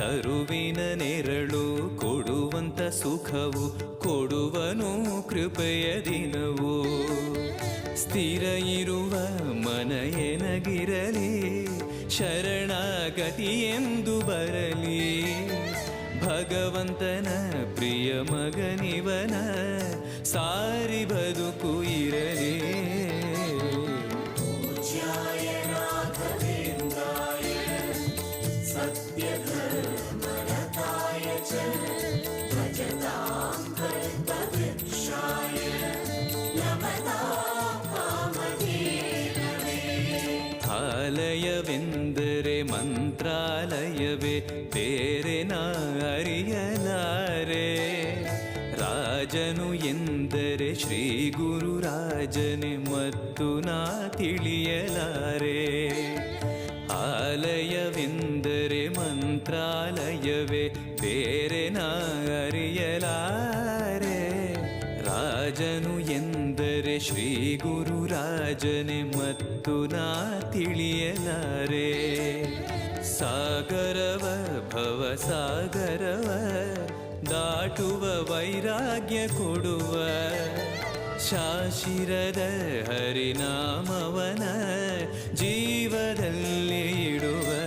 ತರುವಿನ ನೆರಳು ಕೊಡುವಂತ ಸುಖವು ಕೊಡುವನು ಕೃಪೆಯ ದಿನವು. ಸ್ಥಿರ ಇರುವ ಮನ ಎನಗಿರಲಿ ಶರಣಾಗತಿ ಎಂದು ಬರಲಿ. ಭಗವಂತನ ಪ್ರಿಯ ಮಗನಿವನ ಸಾರಿ ಬದುಕು ಇರಲಿ. ಆಲಯವೆಂದರೆ ಮಂತ್ರಾಲಯವೇ ಬೇರೆ ನಾ ಅರಿಯಲಾರೆ. ರಾಜನು ಎಂದರೆ ಶ್ರೀ ಗುರು ರಾಜನೇ ಮತ್ತು ನಾ ತಿಳಿಯಲಾರೆ. ಆಲಯವೆಂದರೆ ಮಂತ್ರಾಲಯವೇ ಬೇರೆ ನಾ ಅರಿಯಲಾರೆ. ರಾಜನು ಎಂದರೆ ಶ್ರೀ ಗುರು ರಾಜನೇ ಮತ್ತು ನಾ ತಿಳಿಯಲಾರೆ. ಸಾಗರವ ಭವ ಸಾಗರವ ದಾಟುವ ವೈರಾಗ್ಯ ಕೊಡುವ ಶಾಶಿರದ ಹರಿನಾಮವನ ಜೀವದಲ್ಲಿ ಇಡುವ.